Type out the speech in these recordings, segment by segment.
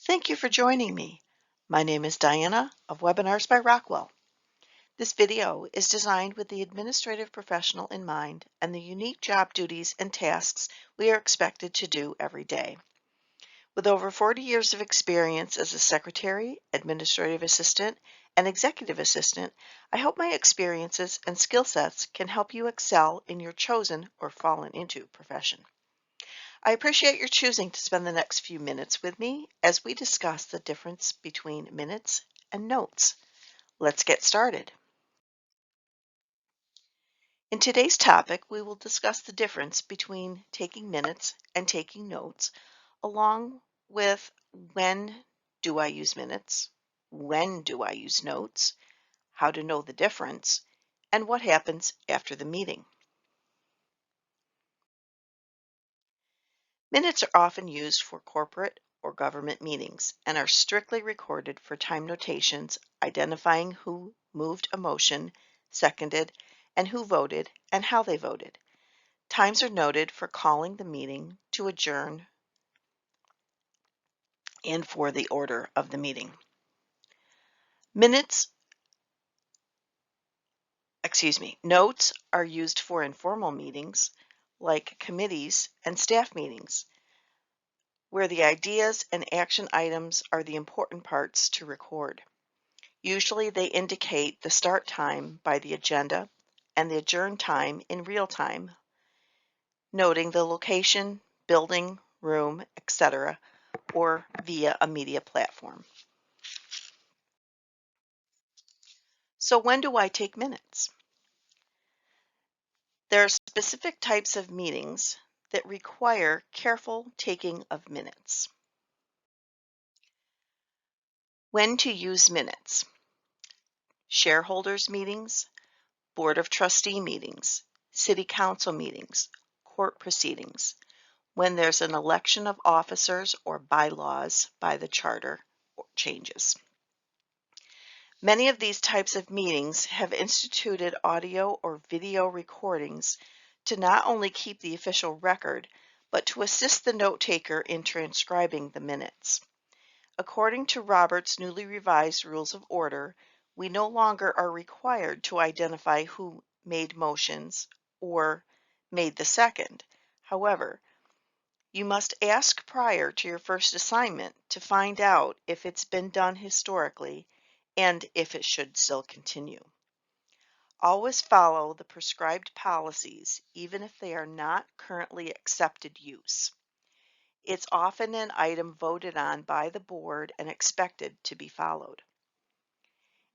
Thank you for joining me. My name is Diana of Webinars by Rockwell. This video is designed with the administrative professional in mind and the unique job duties and tasks we are expected to do every day. With over 40 years of experience as a secretary, administrative assistant, and executive assistant, I hope my experiences and skill sets can help you excel in your chosen or fallen into profession. I appreciate your choosing to spend the next few minutes with me as we discuss the difference between minutes and notes. Let's get started. In today's topic, we will discuss the difference between taking minutes and taking notes, along with when do I use minutes, when do I use notes, how to know the difference, and what happens after the meeting. Minutes are often used for corporate or government meetings and are strictly recorded for time notations identifying who moved a motion, seconded, and who voted and how they voted. Times are noted for calling the meeting to adjourn and for the order of the meeting. Notes are used for informal meetings like committees and staff meetings, where the ideas and action items are the important parts to record. Usually they indicate the start time by the agenda and the adjourn time in real time, noting the location, building, room, etc., or via a media platform. So when do I take minutes? There are specific types of meetings that require careful taking of minutes. When to use minutes? Shareholders meetings, board of trustee meetings, city council meetings, court proceedings, when there's an election of officers or bylaws by the charter or changes. Many of these types of meetings have instituted audio or video recordings to not only keep the official record, but to assist the note taker in transcribing the minutes. According to Robert's newly revised Rules of Order, we no longer are required to identify who made motions or made the second. However, you must ask prior to your first assignment to find out if it's been done historically and if it should still continue. Always follow the prescribed policies, even if they are not currently accepted use. It's often an item voted on by the board and expected to be followed.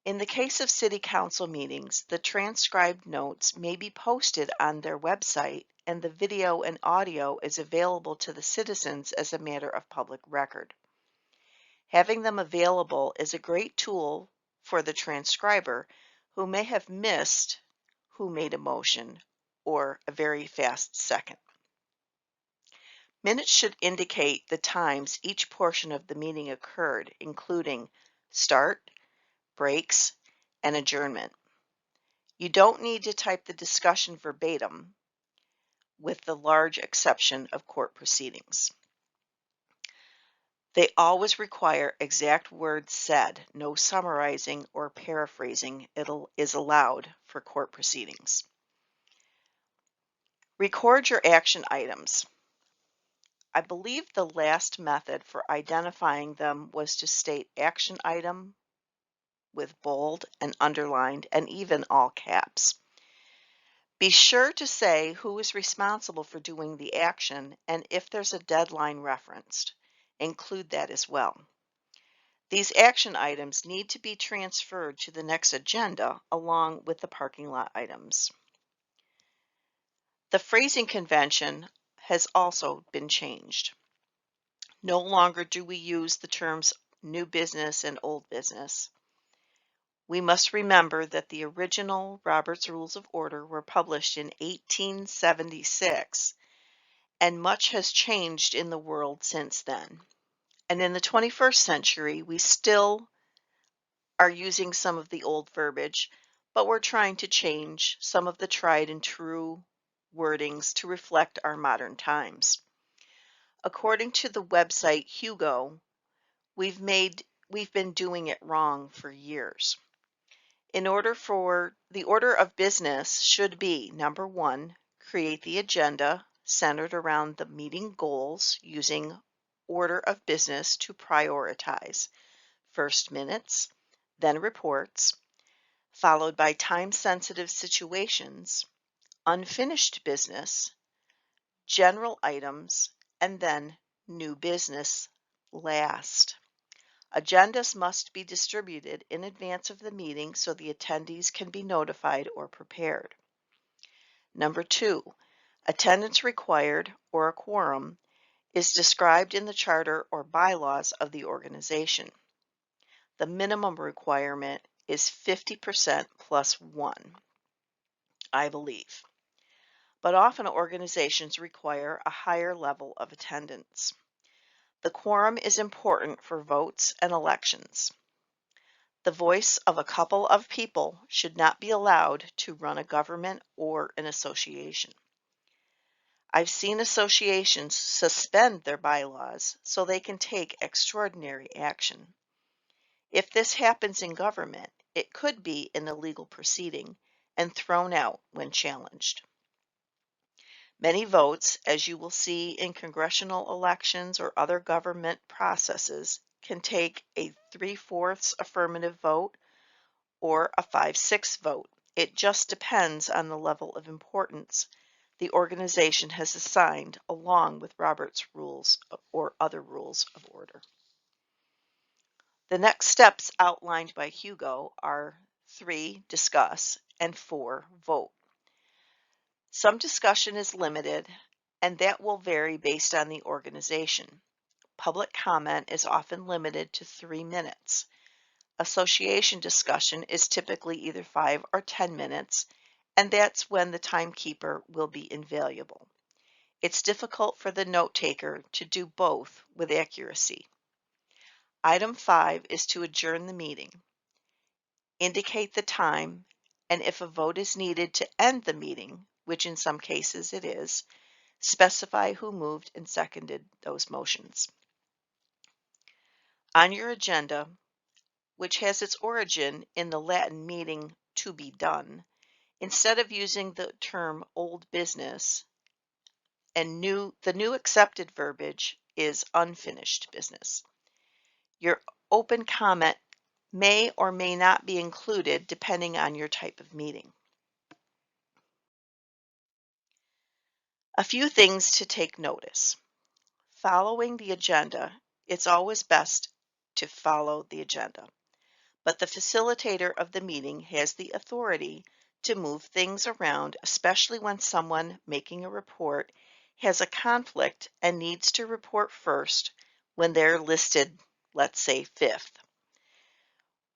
In the case of city council meetings, the transcribed notes may be posted on their website and the video and audio is available to the citizens as a matter of public record. Having them available is a great tool for the transcriber who may have missed who made a motion or a very fast second. Minutes should indicate the times each portion of the meeting occurred, including start, breaks, and adjournment. You don't need to type the discussion verbatim, with the large exception of court proceedings. They always require exact words said. No summarizing or paraphrasing is allowed for court proceedings. Record your action items. I believe the last method for identifying them was to state action item with bold and underlined and even all caps. Be sure to say who is responsible for doing the action and if there's a deadline referenced. Include that as well. These action items need to be transferred to the next agenda along with the parking lot items. The phrasing convention has also been changed. No longer do we use the terms new business and old business. We must remember that the original Robert's Rules of Order were published in 1876, and much has changed in the world since then. And in the 21st century, we still are using some of the old verbiage, but we're trying to change some of the tried and true wordings to reflect our modern times. According to the website Hugo, we've been doing it wrong for years. The order of business should be: number one, create the agenda centered around the meeting goals using order of business to prioritize. First minutes, then reports, followed by time-sensitive situations, unfinished business, general items, and then new business last. Agendas must be distributed in advance of the meeting so the attendees can be notified or prepared. Number two, attendance required, or a quorum, is described in the charter or bylaws of the organization. The minimum requirement is 50% plus one, I believe. But often organizations require a higher level of attendance. The quorum is important for votes and elections. The voice of a couple of people should not be allowed to run a government or an association. I've seen associations suspend their bylaws so they can take extraordinary action. If this happens in government, it could be an illegal proceeding and thrown out when challenged. Many votes, as you will see in congressional elections or other government processes, can take a 3/4 affirmative vote or a 5/6 vote. It just depends on the level of importance the organization has assigned, along with Robert's rules or other rules of order. The next steps outlined by Hugo are 3, discuss, and 4, vote. Some discussion is limited, and that will vary based on the organization. Public comment is often limited to 3 minutes. Association discussion is typically either 5 or 10 minutes, and that's when the timekeeper will be invaluable. It's difficult for the note taker to do both with accuracy. Item 5 is to adjourn the meeting. Indicate the time, and if a vote is needed to end the meeting, which in some cases it is, specify who moved and seconded those motions. On your agenda, which has its origin in the Latin meaning to be done, instead of using the term old business, and the new accepted verbiage is unfinished business. Your open comment may or may not be included depending on your type of meeting. A few things to take notice. Following the agenda, it's always best to follow the agenda, but the facilitator of the meeting has the authority to move things around, especially when someone making a report has a conflict and needs to report first when they're listed, let's say, 5th.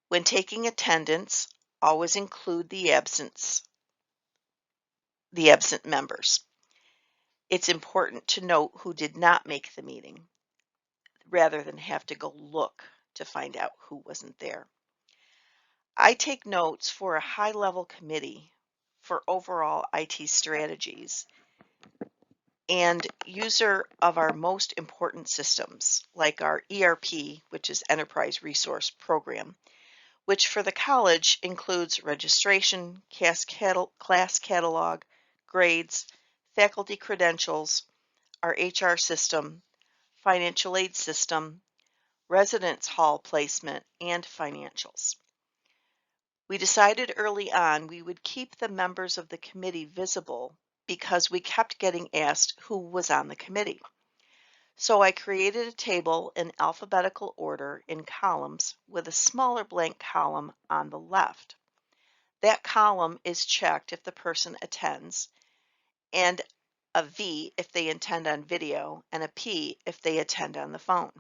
When taking attendance, always include the absent members. It's important to note who did not make the meeting, rather than have to go look to find out who wasn't there. I take notes for a high-level committee for overall IT strategies and user of our most important systems, like our ERP, which is Enterprise Resource Program, which for the college includes registration, class catalog, grades, faculty credentials, our HR system, financial aid system, residence hall placement, and financials. We decided early on we would keep the members of the committee visible because we kept getting asked who was on the committee. So I created a table in alphabetical order in columns with a smaller blank column on the left. That column is checked if the person attends, and a V if they attend on video, and a P if they attend on the phone.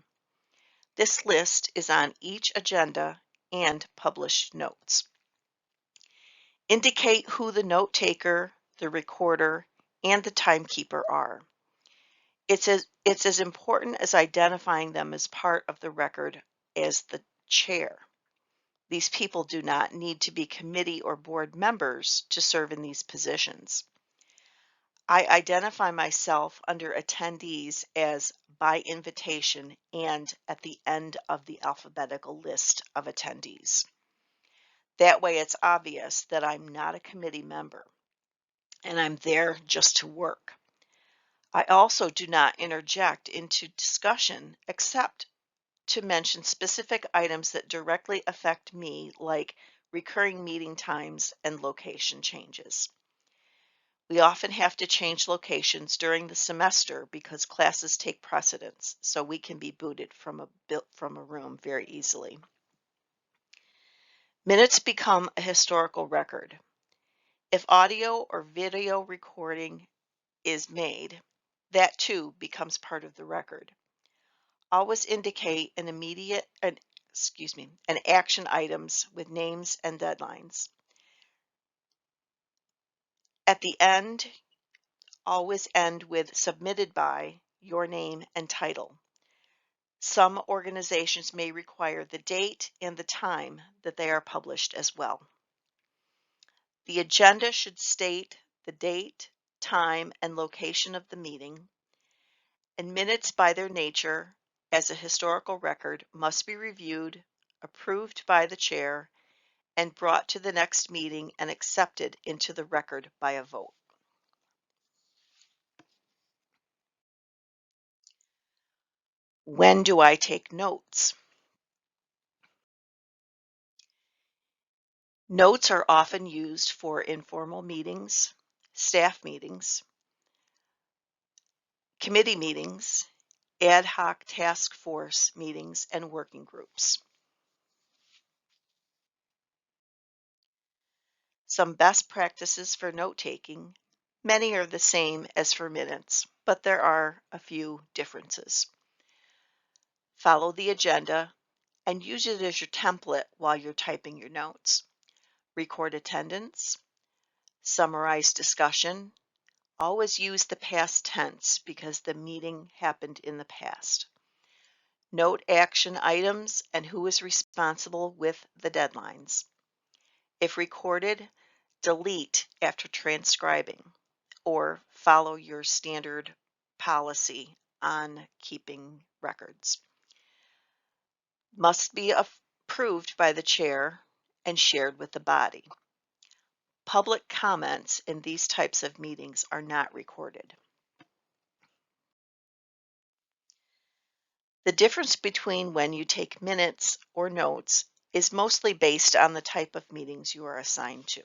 This list is on each agenda and published notes. Indicate who the note taker, the recorder, and the timekeeper are. It's as important as identifying them as part of the record as the chair. These people do not need to be committee or board members to serve in these positions. I identify myself under attendees as by invitation and at the end of the alphabetical list of attendees. That way it's obvious that I'm not a committee member and I'm there just to work. I also do not interject into discussion except to mention specific items that directly affect me, like recurring meeting times and location changes. We often have to change locations during the semester because classes take precedence, so we can be booted from a room very easily. Minutes become a historical record. If audio or video recording is made, that too becomes part of the record. Always indicate an action items with names and deadlines. At the end, always end with submitted by your name and title. Some organizations may require the date and the time that they are published as well. The agenda should state the date, time, and location of the meeting, and minutes by their nature as a historical record must be reviewed, approved by the chair, and brought to the next meeting and accepted into the record by a vote. When do I take notes? Notes are often used for informal meetings, staff meetings, committee meetings, ad hoc task force meetings, and working groups. Some best practices for note-taking. Many are the same as for minutes, but there are a few differences. Follow the agenda and use it as your template while you're typing your notes. Record attendance, summarize discussion. Always use the past tense because the meeting happened in the past. Note action items and who is responsible with the deadlines. If recorded, delete after transcribing or follow your standard policy on keeping records. Must be approved by the chair and shared with the body. Public comments in these types of meetings are not recorded. The difference between when you take minutes or notes is mostly based on the type of meetings you are assigned to.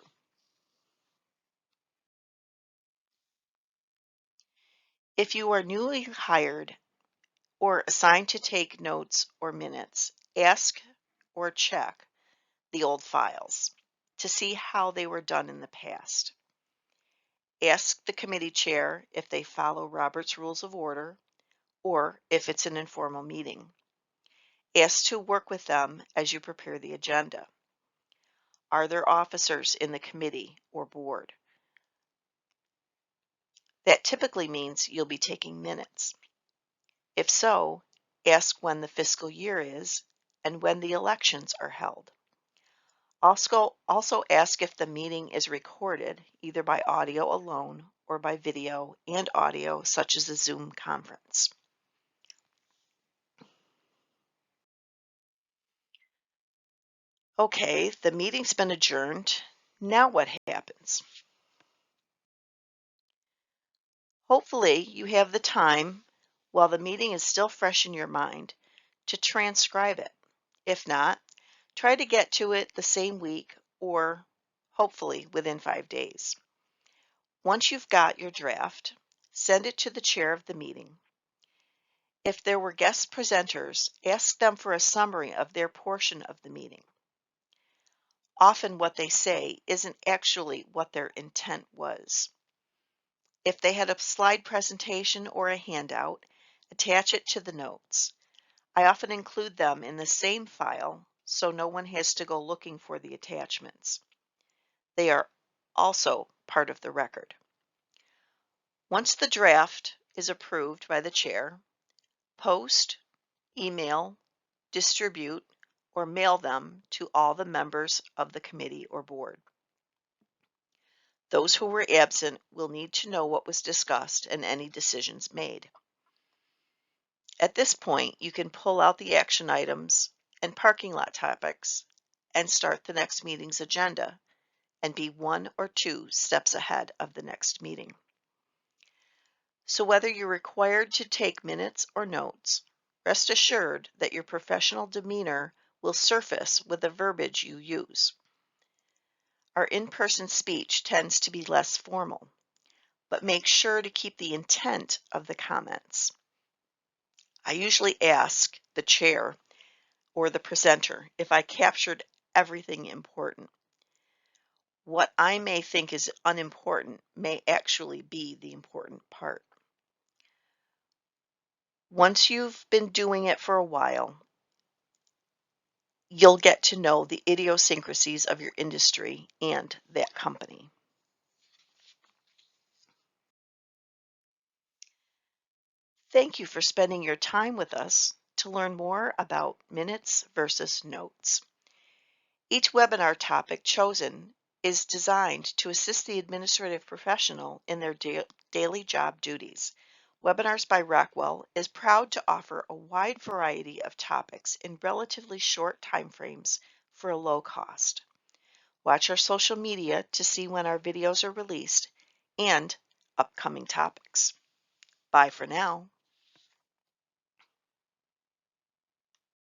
If you are newly hired or assigned to take notes or minutes, ask or check the old files to see how they were done in the past. Ask the committee chair if they follow Robert's Rules of Order or if it's an informal meeting. Ask to work with them as you prepare the agenda. Are there officers in the committee or board? That typically means you'll be taking minutes. If so, ask when the fiscal year is and when the elections are held. Also ask if the meeting is recorded either by audio alone or by video and audio, such as a Zoom conference. Okay, the meeting's been adjourned. Now what happens? Hopefully you have the time, while the meeting is still fresh in your mind, to transcribe it. If not, try to get to it the same week or hopefully within 5 days. Once you've got your draft, send it to the chair of the meeting. If there were guest presenters, ask them for a summary of their portion of the meeting. Often what they say isn't actually what their intent was. If they had a slide presentation or a handout, attach it to the notes. I often include them in the same file so no one has to go looking for the attachments. They are also part of the record. Once the draft is approved by the chair, post, email, distribute, or mail them to all the members of the committee or board. Those who were absent will need to know what was discussed and any decisions made. At this point, you can pull out the action items and parking lot topics and start the next meeting's agenda and be 1 or 2 steps ahead of the next meeting. So whether you're required to take minutes or notes, rest assured that your professional demeanor will surface with the verbiage you use. Our in-person speech tends to be less formal, but make sure to keep the intent of the comments. I usually ask the chair or the presenter if I captured everything important. What I may think is unimportant may actually be the important part. Once you've been doing it for a while, you'll get to know the idiosyncrasies of your industry and that company. Thank you for spending your time with us to learn more about minutes versus notes. Each webinar topic chosen is designed to assist the administrative professional in their daily job duties. Webinars by Rockwell is proud to offer a wide variety of topics in relatively short timeframes for a low cost. Watch our social media to see when our videos are released and upcoming topics. Bye for now.